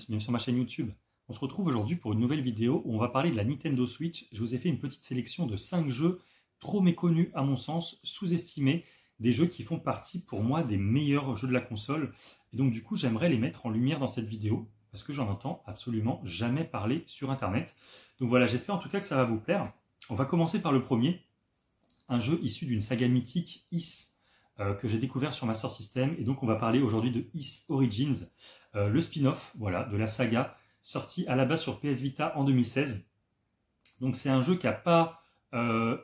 tous, bienvenue sur ma chaîne YouTube. On se retrouve aujourd'hui pour une nouvelle vidéo où on va parler de la Nintendo Switch. Je vous ai fait une petite sélection de 5 jeux trop méconnus à mon sens, sous-estimés, des jeux qui font partie pour moi des meilleurs jeux de la console. Et donc du coup j'aimerais les mettre en lumière dans cette vidéo parce que j'en entends absolument jamais parler sur internet. Donc voilà, j'espère en tout cas que ça va vous plaire. On va commencer par le premier, un jeu issu d'une saga mythique Ys, que j'ai découvert sur Master System, et donc on va parler aujourd'hui de Ys Origins, le spin-off voilà, de la saga, sorti à la base sur PS Vita en 2016. Donc c'est un jeu qui n'a pas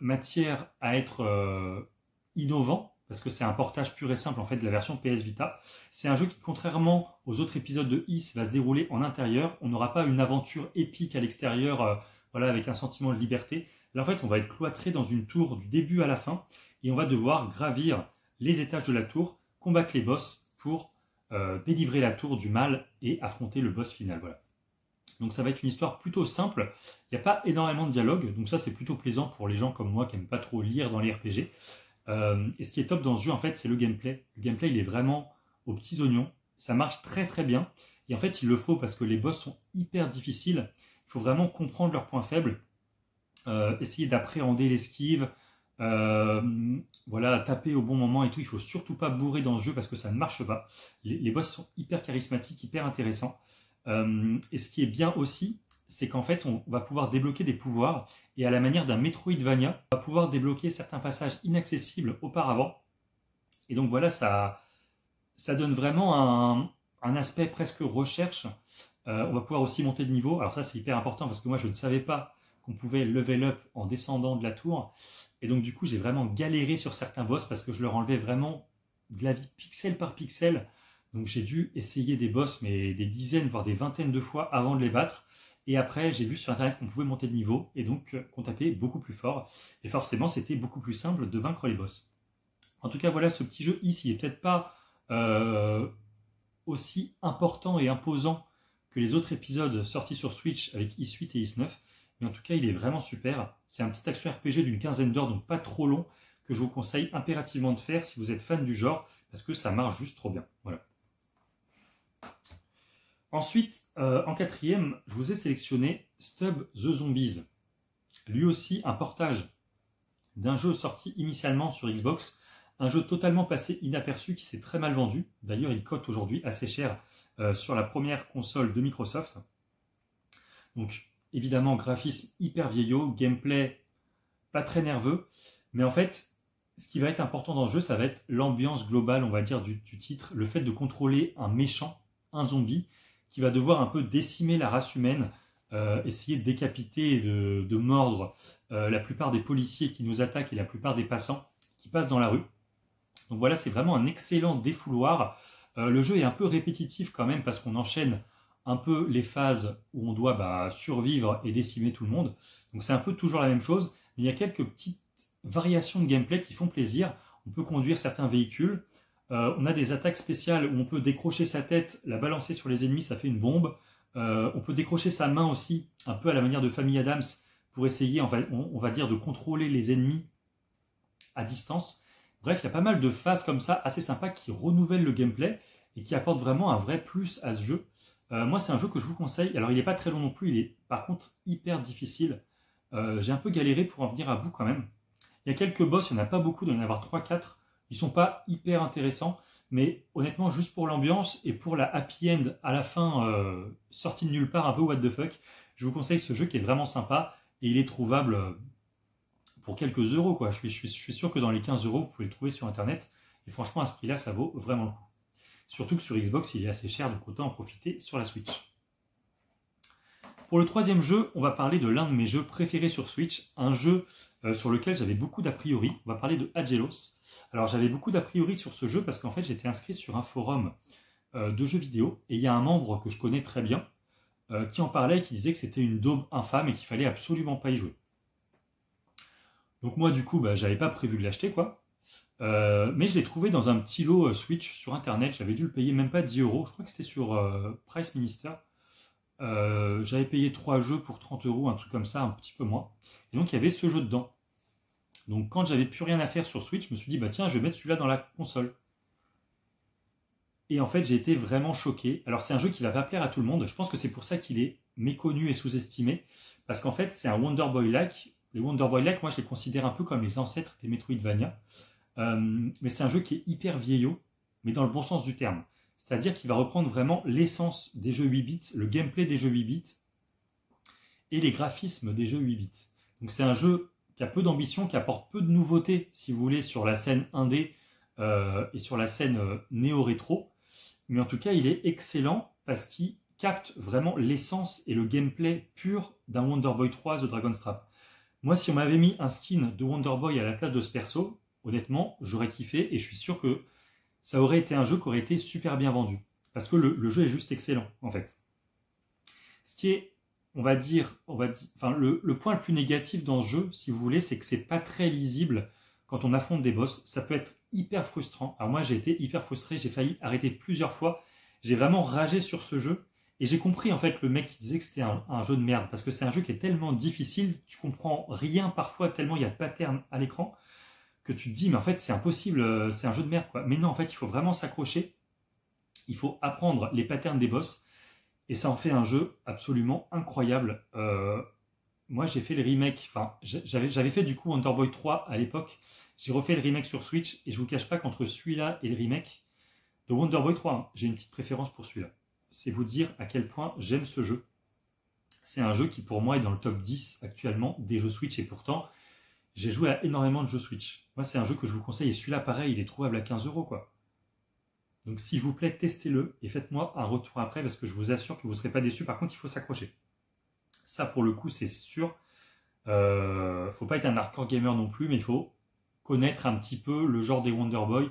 matière à être innovant, parce que c'est un portage pur et simple en fait de la version PS Vita. C'est un jeu qui, contrairement aux autres épisodes de Ys, va se dérouler en intérieur. On n'aura pas une aventure épique à l'extérieur, voilà, avec un sentiment de liberté. Là en fait on va être cloîtré dans une tour du début à la fin, et on va devoir gravir les étages de la tour, combattre les boss pour délivrer la tour du mal et affronter le boss final. Voilà. Donc ça va être une histoire plutôt simple, il n'y a pas énormément de dialogue, donc ça c'est plutôt plaisant pour les gens comme moi qui n'aiment pas trop lire dans les RPG. Et ce qui est top dans ce jeu en fait c'est le gameplay. Le gameplay il est vraiment aux petits oignons, ça marche très très bien, et en fait il le faut parce que les boss sont hyper difficiles, il faut vraiment comprendre leurs points faibles, essayer d'appréhender l'esquive, voilà, taper au bon moment et tout. Il faut surtout pas bourrer dans ce jeu parce que ça ne marche pas. Les boss sont hyper charismatiques, hyper intéressants. Et ce qui est bien aussi, c'est qu'en fait on va pouvoir débloquer des pouvoirs, et à la manière d'un Metroidvania, on va pouvoir débloquer certains passages inaccessibles auparavant. Et donc voilà, ça donne vraiment un aspect presque recherche. On va pouvoir aussi monter de niveau. Alors ça c'est hyper important parce que moi je ne savais pas qu'on pouvait level up en descendant de la tour. Et donc du coup j'ai vraiment galéré sur certains boss parce que je leur enlevais vraiment de la vie pixel par pixel. Donc j'ai dû essayer des boss mais des dizaines voire des vingtaines de fois avant de les battre. Et après j'ai vu sur internet qu'on pouvait monter de niveau et donc qu'on tapait beaucoup plus fort. Et forcément c'était beaucoup plus simple de vaincre les boss. En tout cas voilà, ce petit jeu ici il n'est peut-être pas aussi important et imposant que les autres épisodes sortis sur Switch avec Ys 8 et Ys 9. Mais en tout cas, il est vraiment super. C'est un petit action RPG d'une quinzaine d'heures, donc pas trop long, que je vous conseille impérativement de faire si vous êtes fan du genre, parce que ça marche juste trop bien. Voilà. Ensuite, en quatrième, je vous ai sélectionné Stub the Zombies. Lui aussi, un portage d'un jeu sorti initialement sur Xbox, un jeu totalement passé inaperçu qui s'est très mal vendu. D'ailleurs, il cote aujourd'hui assez cher sur la première console de Microsoft. Donc, évidemment, graphisme hyper vieillot, gameplay pas très nerveux, mais en fait, ce qui va être important dans le jeu, ça va être l'ambiance globale, on va dire, du titre, le fait de contrôler un méchant, un zombie, qui va devoir un peu décimer la race humaine, essayer de décapiter et de mordre la plupart des policiers qui nous attaquent et la plupart des passants qui passent dans la rue. Donc voilà, c'est vraiment un excellent défouloir. Le jeu est un peu répétitif quand même parce qu'on enchaîne un peu les phases où on doit survivre et décimer tout le monde. Donc c'est un peu toujours la même chose, mais il y a quelques petites variations de gameplay qui font plaisir. On peut conduire certains véhicules, on a des attaques spéciales où on peut décrocher sa tête, la balancer sur les ennemis, ça fait une bombe. On peut décrocher sa main aussi, un peu à la manière de Famille Adams, pour essayer, on va dire, de contrôler les ennemis à distance. Bref, il y a pas mal de phases comme ça, assez sympas, qui renouvellent le gameplay et qui apportent vraiment un vrai plus à ce jeu. Moi, c'est un jeu que je vous conseille. Alors, il n'est pas très long non plus, il est par contre hyper difficile. J'ai un peu galéré pour en venir à bout quand même. Il y a quelques boss, il n'y en a pas beaucoup, il doit y en avoir 3-4. Ils ne sont pas hyper intéressants, mais honnêtement, juste pour l'ambiance et pour la happy end à la fin, sortie de nulle part, un peu what the fuck, je vous conseille ce jeu qui est vraiment sympa et il est trouvable pour quelques euros, quoi. Je suis sûr que dans les 15 euros, vous pouvez le trouver sur internet. Et franchement, à ce prix-là, ça vaut vraiment le coup. Surtout que sur Xbox, il est assez cher, donc autant en profiter sur la Switch. Pour le troisième jeu, on va parler de l'un de mes jeux préférés sur Switch, un jeu sur lequel j'avais beaucoup d'a priori. On va parler de Agelos. Alors j'avais beaucoup d'a priori sur ce jeu parce qu'en fait j'étais inscrit sur un forum de jeux vidéo, et il y a un membre que je connais très bien qui en parlait et qui disait que c'était une daube infâme et qu'il fallait absolument pas y jouer. Donc moi du coup, j'avais pas prévu de l'acheter, quoi. Mais je l'ai trouvé dans un petit lot Switch sur internet. J'avais dû le payer même pas 10 euros. Je crois que c'était sur Price Minister. J'avais payé 3 jeux pour 30 euros, un truc comme ça, un petit peu moins. Et donc il y avait ce jeu dedans. Donc quand j'avais plus rien à faire sur Switch, je me suis dit, tiens, je vais mettre celui-là dans la console. Et en fait, j'ai été vraiment choqué. Alors, c'est un jeu qui va pas plaire à tout le monde. Je pense que c'est pour ça qu'il est méconnu et sous-estimé. Parce qu'en fait, c'est un Wonder Boy-like. Les Wonder Boy-like, moi, je les considère un peu comme les ancêtres des Metroidvania. Mais c'est un jeu qui est hyper vieillot, mais dans le bon sens du terme. C'est-à-dire qu'il va reprendre vraiment l'essence des jeux 8 bits, le gameplay des jeux 8 bits et les graphismes des jeux 8 bits. Donc, c'est un jeu qui a peu d'ambition, qui apporte peu de nouveautés, si vous voulez, sur la scène indé et sur la scène néo-rétro. Mais en tout cas, il est excellent parce qu'il capte vraiment l'essence et le gameplay pur d'un Wonder Boy 3 The Dragon's Trap. Moi, si on m'avait mis un skin de Wonder Boy à la place de ce perso, honnêtement, j'aurais kiffé et je suis sûr que ça aurait été un jeu qui aurait été super bien vendu. Parce que le jeu est juste excellent, en fait. Ce qui est, le point le plus négatif dans ce jeu, si vous voulez, c'est que c'est pas très lisible quand on affronte des boss. Ça peut être hyper frustrant. Alors moi, j'ai été hyper frustré, j'ai failli arrêter plusieurs fois. J'ai vraiment ragé sur ce jeu. Et j'ai compris en fait le mec qui disait que c'était un jeu de merde. Parce que c'est un jeu qui est tellement difficile, tu comprends rien parfois, tellement il y a de patterns à l'écran, que tu te dis, mais en fait c'est impossible, c'est un jeu de merde quoi. Mais non, en fait, il faut vraiment s'accrocher. Il faut apprendre les patterns des boss. Et ça en fait un jeu absolument incroyable. Moi, j'ai fait le remake, enfin, j'avais fait du coup Wonder Boy 3 à l'époque. J'ai refait le remake sur Switch et je vous cache pas qu'entre celui-là et le remake de Wonder Boy 3, hein, j'ai une petite préférence pour celui-là. C'est vous dire à quel point j'aime ce jeu. C'est un jeu qui pour moi est dans le top 10 actuellement des jeux Switch et pourtant j'ai joué à énormément de jeux Switch. Moi, c'est un jeu que je vous conseille et celui-là, pareil, il est trouvable à 15 € quoi. Donc s'il vous plaît, testez-le et faites-moi un retour après parce que je vous assure que vous ne serez pas déçus. Par contre, il faut s'accrocher. Ça, pour le coup, c'est sûr. Faut pas être un hardcore gamer non plus, mais il faut connaître un petit peu le genre des Wonder Boy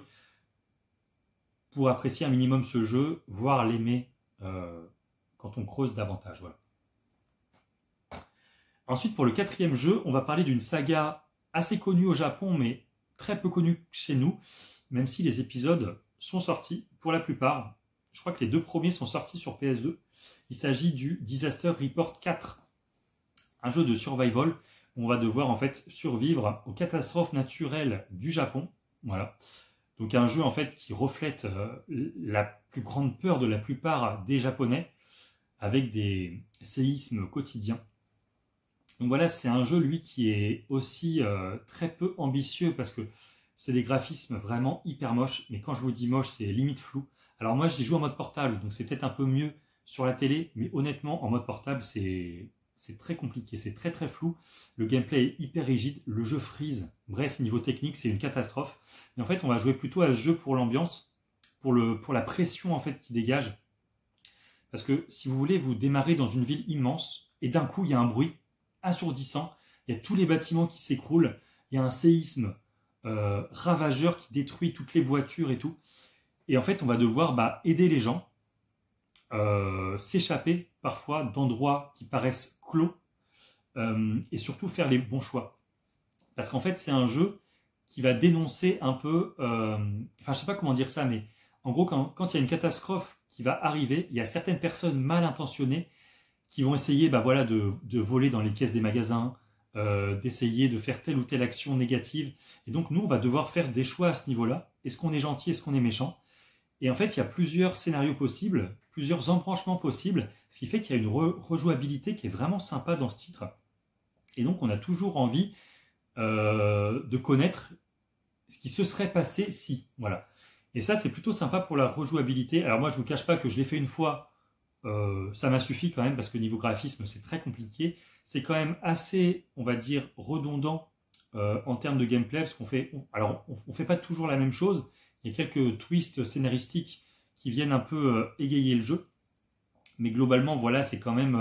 pour apprécier un minimum ce jeu, voire l'aimer quand on creuse davantage. Voilà. Ensuite, pour le quatrième jeu, on va parler d'une saga assez connue au Japon, mais très peu connue chez nous, même si les épisodes sont sortis pour la plupart. Je crois que les 2 premiers sont sortis sur PS2. Il s'agit du Disaster Report 4, un jeu de survival où on va devoir en fait survivre aux catastrophes naturelles du Japon. Voilà. Donc un jeu en fait qui reflète la plus grande peur de la plupart des Japonais avec des séismes quotidiens. Donc voilà, c'est un jeu lui qui est aussi très peu ambitieux parce que c'est des graphismes vraiment hyper moches. Mais quand je vous dis moche, c'est limite flou. Alors moi, j'y joue en mode portable, donc c'est peut-être un peu mieux sur la télé, mais honnêtement, en mode portable, c'est très compliqué, c'est très très flou. Le gameplay est hyper rigide, le jeu freeze. Bref, niveau technique, c'est une catastrophe. Et en fait, on va jouer plutôt à ce jeu pour l'ambiance, pour la pression en fait qui dégage. Parce que si vous voulez, vous démarrez dans une ville immense et d'un coup, il y a un bruit assourdissant. Il y a tous les bâtiments qui s'écroulent. Il y a un séisme ravageur qui détruit toutes les voitures et tout. Et en fait, on va devoir aider les gens, s'échapper parfois d'endroits qui paraissent clos et surtout faire les bons choix. Parce qu'en fait, c'est un jeu qui va dénoncer un peu... je sais pas comment dire ça, mais en gros, quand il y a une catastrophe qui va arriver, il y a certaines personnes mal intentionnées qui vont essayer de voler dans les caisses des magasins, d'essayer de faire telle ou telle action négative. Et donc, nous, on va devoir faire des choix à ce niveau-là. Est-ce qu'on est gentil, est-ce qu'on est méchant? Et en fait, il y a plusieurs scénarios possibles, plusieurs embranchements possibles, ce qui fait qu'il y a une rejouabilité qui est vraiment sympa dans ce titre. Et donc, on a toujours envie de connaître ce qui se serait passé si. Voilà. Et ça, c'est plutôt sympa pour la rejouabilité. Alors moi, je ne vous cache pas que je l'ai fait une fois. Ça m'a suffi quand même parce que niveau graphisme, c'est très compliqué. C'est quand même assez, on va dire, redondant en termes de gameplay parce qu'on fait pas toujours la même chose. Il y a quelques twists scénaristiques qui viennent un peu égayer le jeu. Mais globalement, voilà, c'est quand même,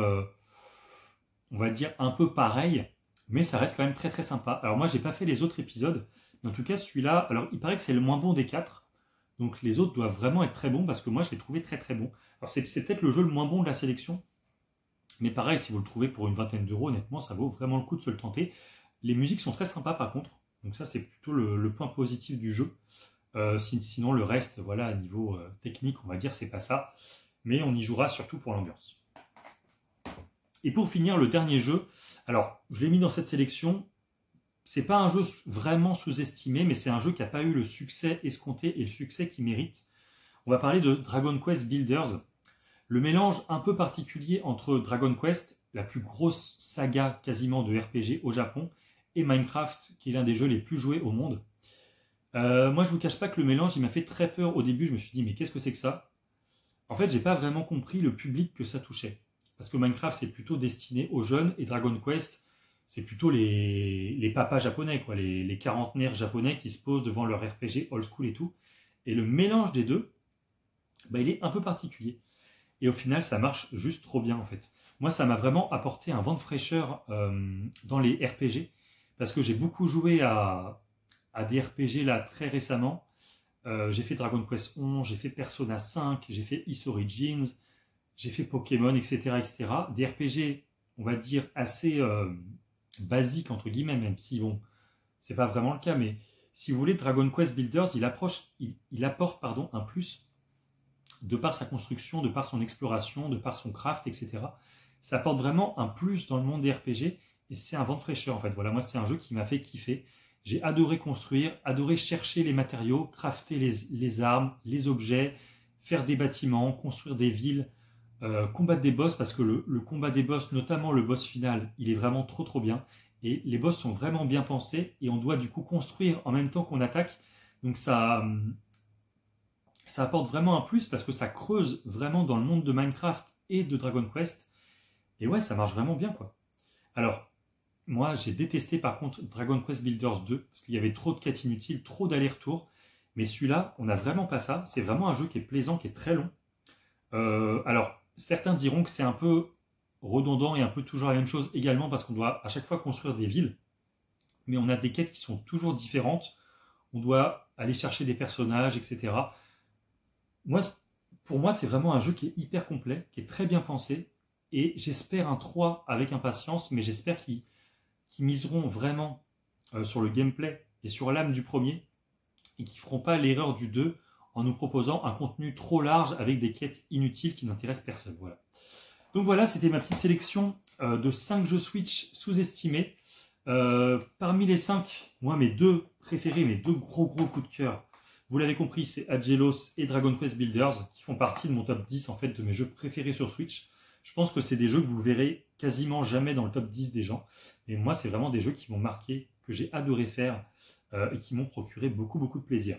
on va dire, un peu pareil. Mais ça reste quand même très très sympa. Alors moi, j'ai pas fait les autres épisodes. Mais en tout cas, celui-là, alors il paraît que c'est le moins bon des 4. Donc les autres doivent vraiment être très bons parce que moi, je l'ai trouvé très très bon. Alors c'est peut-être le jeu le moins bon de la sélection. Mais pareil, si vous le trouvez pour une vingtaine d'euros, honnêtement, ça vaut vraiment le coup de se le tenter. Les musiques sont très sympas par contre. Donc ça, c'est plutôt le point positif du jeu. Sinon, le reste, voilà, à niveau technique, on va dire, c'est pas ça. Mais on y jouera surtout pour l'ambiance. Et pour finir, le dernier jeu. Alors, je l'ai mis dans cette sélection. C'est pas un jeu vraiment sous-estimé, mais c'est un jeu qui n'a pas eu le succès escompté et le succès qu'il mérite. On va parler de Dragon Quest Builders. Le mélange un peu particulier entre Dragon Quest, la plus grosse saga quasiment de RPG au Japon, et Minecraft, qui est l'un des jeux les plus joués au monde. Moi, je vous cache pas que le mélange, il m'a fait très peur au début. Je me suis dit, mais qu'est-ce que c'est que ça? En fait, j'ai pas vraiment compris le public que ça touchait. Parce que Minecraft, c'est plutôt destiné aux jeunes, et Dragon Quest, c'est plutôt les papas japonais, quoi, les quarantenaires japonais qui se posent devant leur RPG old school et tout. Et le mélange des deux, bah, il est un peu particulier. Et au final, ça marche juste trop bien, en fait. Moi, ça m'a vraiment apporté un vent de fraîcheur dans les RPG, parce que j'ai beaucoup joué à des RPG là très récemment. J'ai fait Dragon Quest 11, j'ai fait Persona 5, j'ai fait Is Origins, j'ai fait Pokémon, etc., etc. Des RPG, on va dire, assez basiques, entre guillemets, même si, bon, c'est pas vraiment le cas, mais si vous voulez, Dragon Quest Builders, il apporte un plus de par sa construction, de par son exploration, de par son craft, etc. Ça apporte vraiment un plus dans le monde des RPG, et c'est un vent de fraîcheur, en fait. Voilà, moi, c'est un jeu qui m'a fait kiffer. J'ai adoré construire, adoré chercher les matériaux, crafter les armes, les objets, faire des bâtiments, construire des villes, combattre des boss, parce que le combat des boss, notamment le boss final, il est vraiment trop trop bien. Et les boss sont vraiment bien pensés, et on doit du coup construire en même temps qu'on attaque. Donc ça apporte vraiment un plus, parce que ça creuse vraiment dans le monde de Minecraft et de Dragon Quest. Et ouais, ça marche vraiment bien, quoi. Alors, moi, j'ai détesté par contre Dragon Quest Builders 2, parce qu'il y avait trop de quêtes inutiles, trop d'allers-retours. Mais celui-là, on n'a vraiment pas ça. C'est vraiment un jeu qui est plaisant, qui est très long. Alors, certains diront que c'est un peu redondant et un peu toujours la même chose également, parce qu'on doit à chaque fois construire des villes. Mais on a des quêtes qui sont toujours différentes. On doit aller chercher des personnages, etc. Pour moi, c'est vraiment un jeu qui est hyper complet, qui est très bien pensé. Et j'espère un 3 avec impatience, mais j'espère qu'ils miseront vraiment sur le gameplay et sur l'âme du premier, et qui ne feront pas l'erreur du 2 en nous proposant un contenu trop large avec des quêtes inutiles qui n'intéressent personne. Voilà. Donc voilà, c'était ma petite sélection de 5 jeux Switch sous-estimés. Parmi les 5, moi mes deux préférés, mes deux gros coups de cœur, vous l'avez compris, c'est Agelos et Dragon Quest Builders, qui font partie de mon top 10 en fait de mes jeux préférés sur Switch. Je pense que c'est des jeux que vous verrez quasiment jamais dans le top 10 des gens. Et moi, c'est vraiment des jeux qui m'ont marqué, que j'ai adoré faire et qui m'ont procuré beaucoup de plaisir.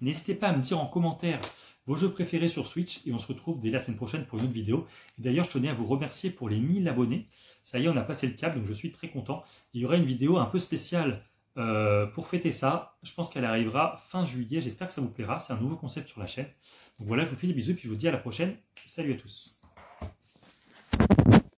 N'hésitez pas à me dire en commentaire vos jeux préférés sur Switch et on se retrouve dès la semaine prochaine pour une autre vidéo. Et d'ailleurs, je tenais à vous remercier pour les 1000 abonnés. Ça y est, on a passé le cap, donc je suis très content. Il y aura une vidéo un peu spéciale pour fêter ça. Je pense qu'elle arrivera fin juillet. J'espère que ça vous plaira. C'est un nouveau concept sur la chaîne. Donc voilà, je vous fais des bisous et puis je vous dis à la prochaine. Salut à tous.